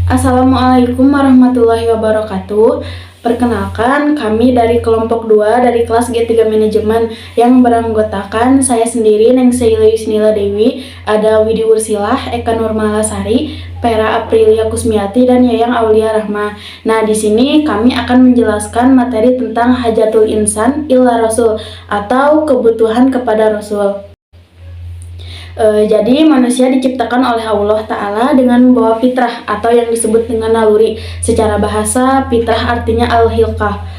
Assalamualaikum warahmatullahi wabarakatuh. Perkenalkan, kami dari kelompok 2 dari kelas G3 Manajemen yang beranggotakan saya sendiri, Ningsih Yusnila Dewi, ada Widi Ursilah, Eka Nurmalasari, Pera Aprilia Kusmiati, dan Yayang Aulia Rahma. Nah, di sini kami akan menjelaskan materi tentang Hajatul Insan illa Rasul atau kebutuhan kepada Rasul. Jadi manusia diciptakan oleh Allah Ta'ala dengan membawa fitrah atau yang disebut dengan naluri. Secara bahasa, fitrah artinya al-hilqah,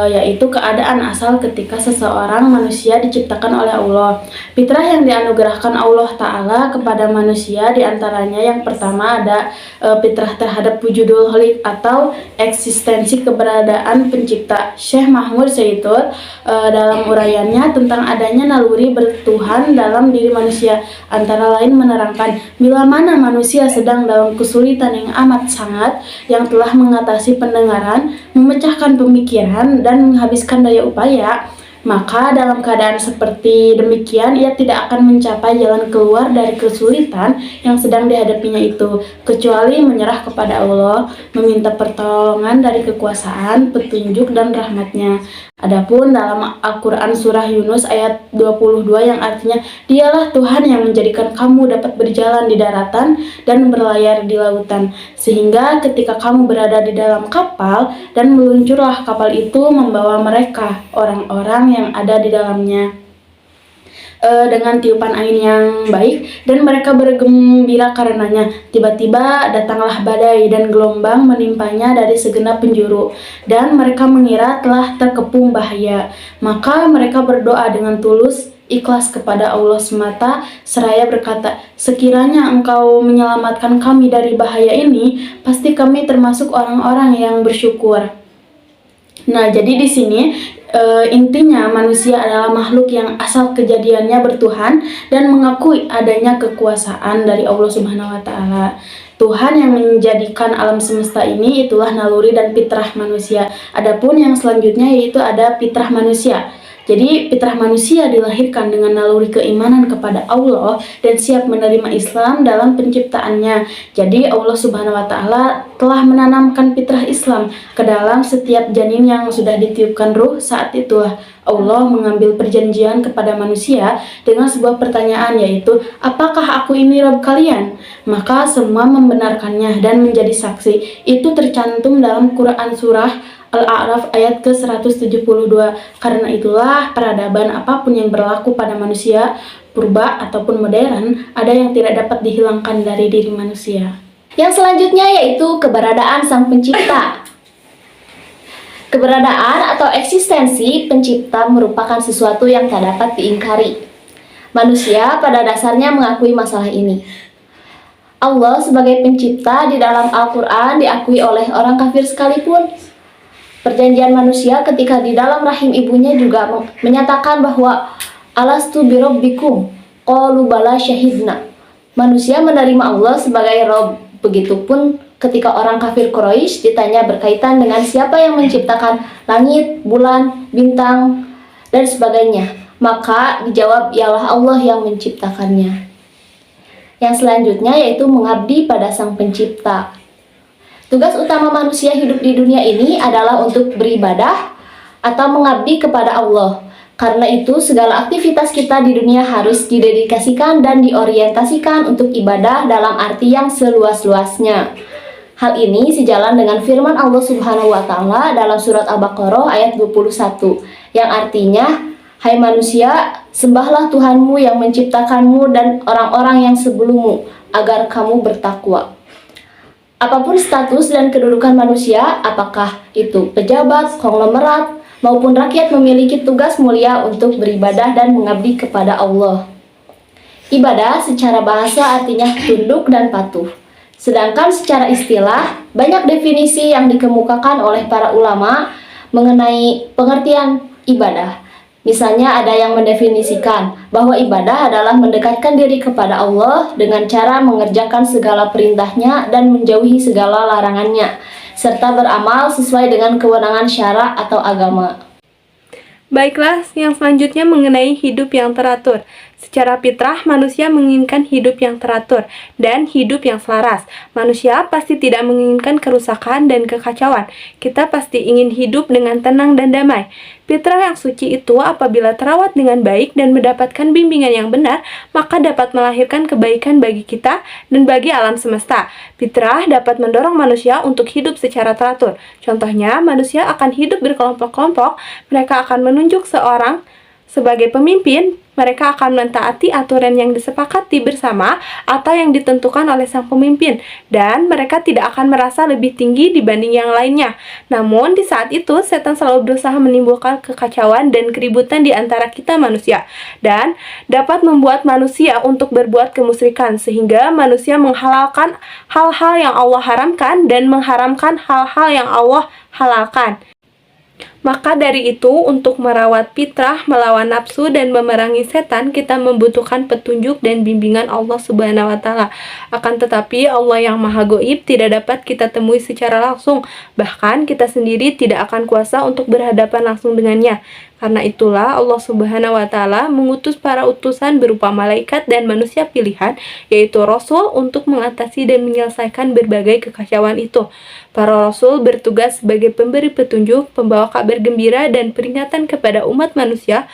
yaitu keadaan asal ketika seseorang manusia diciptakan oleh Allah. Fitrah yang dianugerahkan Allah Ta'ala kepada manusia diantaranya yang pertama ada fitrah terhadap wujudul khaliq atau eksistensi keberadaan pencipta. Syekh Mahmud Syaitul dalam uraiannya tentang adanya naluri bertuhan dalam diri manusia, antara lain menerangkan bila mana manusia sedang dalam kesulitan yang amat sangat, yang telah mengatasi pendengaran, memecahkan pemikiran, dan menghabiskan daya upaya, maka dalam keadaan seperti demikian ia tidak akan mencapai jalan keluar dari kesulitan yang sedang dihadapinya itu, kecuali menyerah kepada Allah, meminta pertolongan dari kekuasaan, petunjuk, dan rahmatnya. Adapun dalam Al-Quran surah Yunus ayat 22 yang artinya dialah Tuhan yang menjadikan kamu dapat berjalan di daratan dan berlayar di lautan, sehingga ketika kamu berada di dalam kapal dan meluncurlah kapal itu membawa mereka, orang-orang yang ada di dalamnya, dengan tiupan angin yang baik, dan mereka bergembira karenanya. Tiba-tiba datanglah badai dan gelombang menimpanya dari segenap penjuru, dan mereka mengira telah terkepung bahaya. Maka mereka berdoa dengan tulus, ikhlas kepada Allah semata, seraya berkata, sekiranya Engkau menyelamatkan kami dari bahaya ini, pasti kami termasuk orang-orang yang bersyukur. Nah, jadi di sini intinya manusia adalah makhluk yang asal kejadiannya bertuhan dan mengakui adanya kekuasaan dari Allah Subhanahu wa Ta'ala. Tuhan yang menjadikan alam semesta ini, itulah naluri dan fitrah manusia. Adapun yang selanjutnya yaitu ada fitrah manusia. Jadi fitrah manusia dilahirkan dengan naluri keimanan kepada Allah dan siap menerima Islam dalam penciptaannya. Jadi Allah Subhanahu wa Ta'ala telah menanamkan fitrah Islam ke dalam setiap janin yang sudah ditiupkan ruh. Saat itulah Allah mengambil perjanjian kepada manusia dengan sebuah pertanyaan, yaitu apakah aku ini Rabb kalian? Maka semua membenarkannya dan menjadi saksi. Itu tercantum dalam Quran surah Al-A'raf ayat ke-172. Karena itulah peradaban apapun yang berlaku pada manusia, purba ataupun modern, ada yang tidak dapat dihilangkan dari diri manusia. Yang selanjutnya yaitu keberadaan Sang Pencipta. Keberadaan atau eksistensi pencipta merupakan sesuatu yang tak dapat diingkari. Manusia pada dasarnya mengakui masalah ini. Allah sebagai pencipta di dalam Al-Quran diakui oleh orang kafir sekalipun. Perjanjian manusia ketika di dalam rahim ibunya juga menyatakan bahwa alastu birabbikum qalu bala syahidna. Manusia menerima Allah sebagai Rabb. Begitupun ketika orang kafir Quraisy ditanya berkaitan dengan siapa yang menciptakan langit, bulan, bintang, dan sebagainya, maka dijawab ialah Allah yang menciptakannya. Yang selanjutnya yaitu mengabdi pada Sang Pencipta. Tugas utama manusia hidup di dunia ini adalah untuk beribadah atau mengabdi kepada Allah. Karena itu, segala aktivitas kita di dunia harus didedikasikan dan diorientasikan untuk ibadah dalam arti yang seluas-luasnya. Hal ini sejalan dengan firman Allah Subhanahu wa Ta'ala dalam surat Al-Baqarah ayat 21, yang artinya, hai manusia, sembahlah Tuhanmu yang menciptakanmu dan orang-orang yang sebelummu, agar kamu bertakwa. Apapun status dan kedudukan manusia, apakah itu pejabat, konglomerat, maupun rakyat memiliki tugas mulia untuk beribadah dan mengabdi kepada Allah. Ibadah secara bahasa artinya tunduk dan patuh. Sedangkan secara istilah, banyak definisi yang dikemukakan oleh para ulama mengenai pengertian ibadah. Misalnya ada yang mendefinisikan bahwa ibadah adalah mendekatkan diri kepada Allah dengan cara mengerjakan segala perintahnya dan menjauhi segala larangannya, serta beramal sesuai dengan kewenangan syara atau agama. Baiklah, yang selanjutnya mengenai hidup yang teratur. Secara fitrah, manusia menginginkan hidup yang teratur dan hidup yang selaras. Manusia pasti tidak menginginkan kerusakan dan kekacauan. Kita pasti ingin hidup dengan tenang dan damai. Fitrah yang suci itu apabila terawat dengan baik dan mendapatkan bimbingan yang benar, maka dapat melahirkan kebaikan bagi kita dan bagi alam semesta. Fitrah dapat mendorong manusia untuk hidup secara teratur. Contohnya, manusia akan hidup berkelompok-kelompok, mereka akan menunjuk seorang sebagai pemimpin, mereka akan mentaati aturan yang disepakati bersama atau yang ditentukan oleh sang pemimpin, dan mereka tidak akan merasa lebih tinggi dibanding yang lainnya. Namun, di saat itu, setan selalu berusaha menimbulkan kekacauan dan keributan di antara kita manusia, dan dapat membuat manusia untuk berbuat kemusyrikan, sehingga manusia menghalalkan hal-hal yang Allah haramkan dan mengharamkan hal-hal yang Allah halalkan. Maka dari itu, untuk merawat fitrah, melawan nafsu, dan memerangi setan, kita membutuhkan petunjuk dan bimbingan Allah Subhanahu wa Ta'ala. Akan tetapi, Allah yang Maha Goib tidak dapat kita temui secara langsung, bahkan kita sendiri tidak akan kuasa untuk berhadapan langsung dengannya. Karena itulah Allah Subhanahu wa Ta'ala mengutus para utusan berupa malaikat dan manusia pilihan, yaitu Rasul, untuk mengatasi dan menyelesaikan berbagai kekacauan itu. Para Rasul bertugas sebagai pemberi petunjuk, pembawa kabar gembira, dan peringatan kepada umat manusia.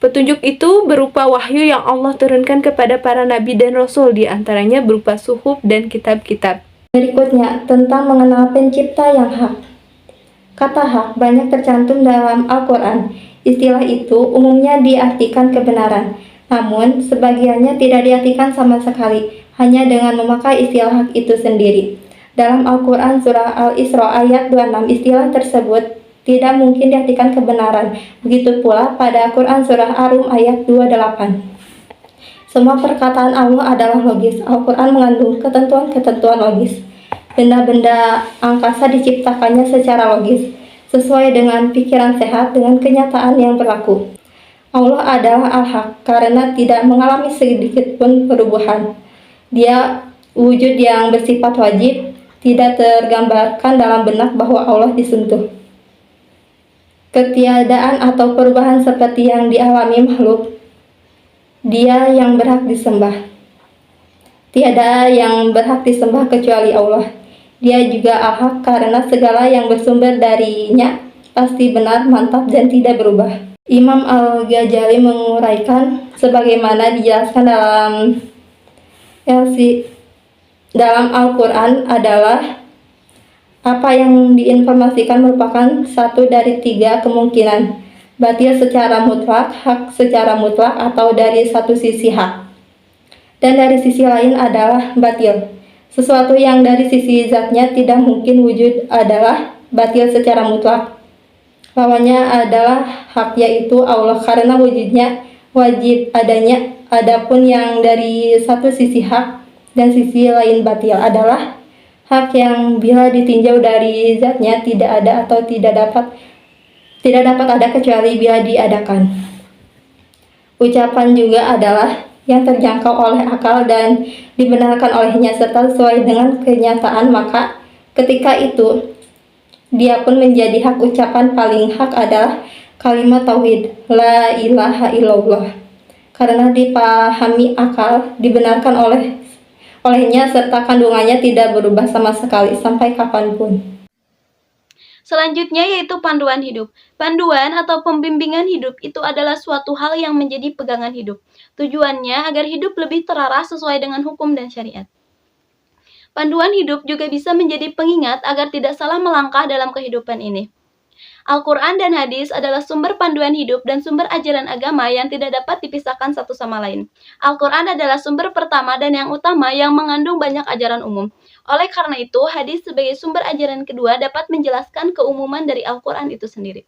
Petunjuk itu berupa wahyu yang Allah turunkan kepada para nabi dan rasul, di antaranya berupa suhuf dan kitab-kitab. Berikutnya, tentang mengenal pencipta yang hak. Kata hak banyak tercantum dalam Al-Quran. Istilah itu umumnya diartikan kebenaran, namun sebagiannya tidak diartikan sama sekali, hanya dengan memakai istilah hak itu sendiri. Dalam Al-Quran surah Al-Isra ayat 26, istilah tersebut tidak mungkin diartikan kebenaran. Begitu pula pada Quran surah Ar-Rum ayat 28. Semua perkataan Allah adalah logis. Al-Quran mengandung ketentuan-ketentuan logis. Benda-benda angkasa diciptakannya secara logis, sesuai dengan pikiran sehat dengan kenyataan yang berlaku. Allah adalah Al-Haq karena tidak mengalami sedikit pun perubahan. Dia wujud yang bersifat wajib, tidak tergambarkan dalam benak bahwa Allah disentuh. Ketiadaan atau perubahan seperti yang dialami makhluk, Dia yang berhak disembah. Tiada yang berhak disembah kecuali Allah. Dia juga Al-Haq karena segala yang bersumber darinya pasti benar, mantap, dan tidak berubah. Imam Al-Ghazali menguraikan sebagaimana dijelaskan dalam Al-Quran adalah apa yang diinformasikan merupakan satu dari tiga kemungkinan: batil secara mutlak, hak secara mutlak, atau dari satu sisi hak dan dari sisi lain adalah batil. Sesuatu yang dari sisi zatnya tidak mungkin wujud adalah batil secara mutlak. Lawannya adalah hak, yaitu Allah, karena wujudnya wajib adanya. Adapun yang dari satu sisi hak dan sisi lain batil adalah hak yang bila ditinjau dari zatnya tidak ada atau tidak dapat ada kecuali bila diadakan. Ucapan juga adalah yang terjangkau oleh akal dan dibenarkan olehnya serta sesuai dengan kenyataan, maka ketika itu dia pun menjadi hak. Ucapan paling hak adalah kalimat tauhid la ilaha illallah, karena dipahami akal, dibenarkan olehnya serta kandungannya tidak berubah sama sekali sampai kapanpun. Selanjutnya yaitu panduan hidup. Panduan atau pembimbingan hidup itu adalah suatu hal yang menjadi pegangan hidup. Tujuannya agar hidup lebih terarah sesuai dengan hukum dan syariat. Panduan hidup juga bisa menjadi pengingat agar tidak salah melangkah dalam kehidupan ini. Al-Quran dan hadis adalah sumber panduan hidup dan sumber ajaran agama yang tidak dapat dipisahkan satu sama lain. Al-Quran adalah sumber pertama dan yang utama yang mengandung banyak ajaran umum. Oleh karena itu, hadis sebagai sumber ajaran kedua dapat menjelaskan keumuman dari Al-Quran itu sendiri.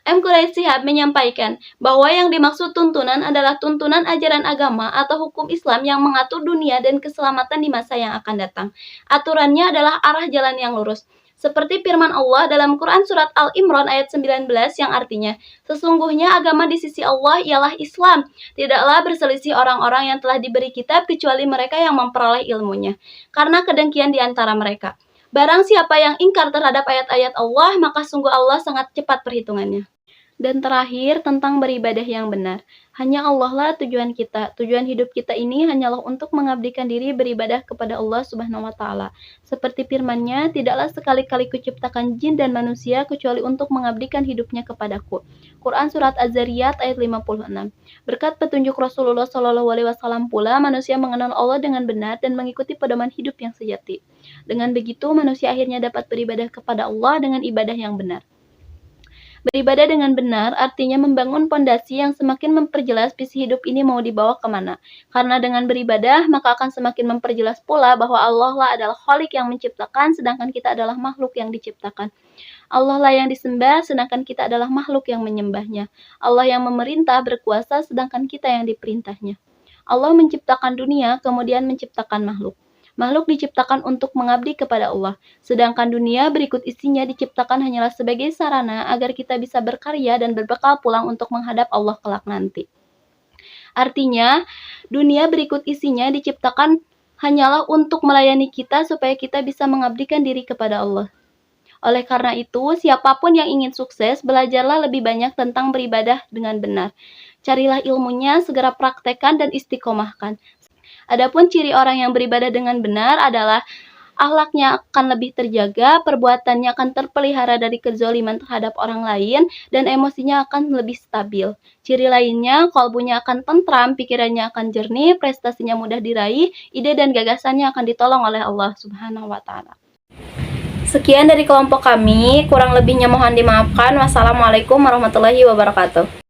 M. Quraish Shihab menyampaikan bahwa yang dimaksud tuntunan adalah tuntunan ajaran agama atau hukum Islam yang mengatur dunia dan keselamatan di masa yang akan datang. Aturannya adalah arah jalan yang lurus. Seperti firman Allah dalam Quran Surat Al-Imran ayat 19 yang artinya, sesungguhnya agama di sisi Allah ialah Islam. Tidaklah berselisih orang-orang yang telah diberi kitab kecuali mereka yang memperoleh ilmunya, karena kedengkian di antara mereka. Barang siapa yang ingkar terhadap ayat-ayat Allah, maka sungguh Allah sangat cepat perhitungannya. Dan terakhir, tentang beribadah yang benar. Hanya Allah lah tujuan kita. Tujuan hidup kita ini hanyalah untuk mengabdikan diri beribadah kepada Allah Subhanahu wa taala. Seperti firman-Nya, tidaklah sekali-kali kuciptakan jin dan manusia kecuali untuk mengabdikan hidupnya kepadaku. Quran surat Az-Zariyat ayat 56. Berkat petunjuk Rasulullah Shallallahu alaihi wasallam pula manusia mengenal Allah dengan benar dan mengikuti pedoman hidup yang sejati. Dengan begitu manusia akhirnya dapat beribadah kepada Allah dengan ibadah yang benar. Beribadah dengan benar artinya membangun pondasi yang semakin memperjelas visi hidup ini mau dibawa kemana. Karena dengan beribadah, maka akan semakin memperjelas pula bahwa Allah lah adalah Khalik yang menciptakan, sedangkan kita adalah makhluk yang diciptakan. Allah lah yang disembah, sedangkan kita adalah makhluk yang menyembahnya. Allah yang memerintah berkuasa, sedangkan kita yang diperintahnya. Allah menciptakan dunia, kemudian menciptakan makhluk. Makhluk diciptakan untuk mengabdi kepada Allah, sedangkan dunia berikut isinya diciptakan hanyalah sebagai sarana agar kita bisa berkarya dan berbekal pulang untuk menghadap Allah kelak nanti. Artinya, dunia berikut isinya diciptakan hanyalah untuk melayani kita supaya kita bisa mengabdikan diri kepada Allah. Oleh karena itu, siapapun yang ingin sukses, belajarlah lebih banyak tentang beribadah dengan benar. Carilah ilmunya, segera praktekkan dan istiqomahkan. Adapun ciri orang yang beribadah dengan benar adalah akhlaknya akan lebih terjaga, perbuatannya akan terpelihara dari kezaliman terhadap orang lain, dan emosinya akan lebih stabil. Ciri lainnya, kalbunya akan tentram, pikirannya akan jernih, prestasinya mudah diraih, ide dan gagasannya akan ditolong oleh Allah Subhanahu wa taala. Sekian dari kelompok kami, kurang lebihnya mohon dimaafkan. Wassalamualaikum warahmatullahi wabarakatuh.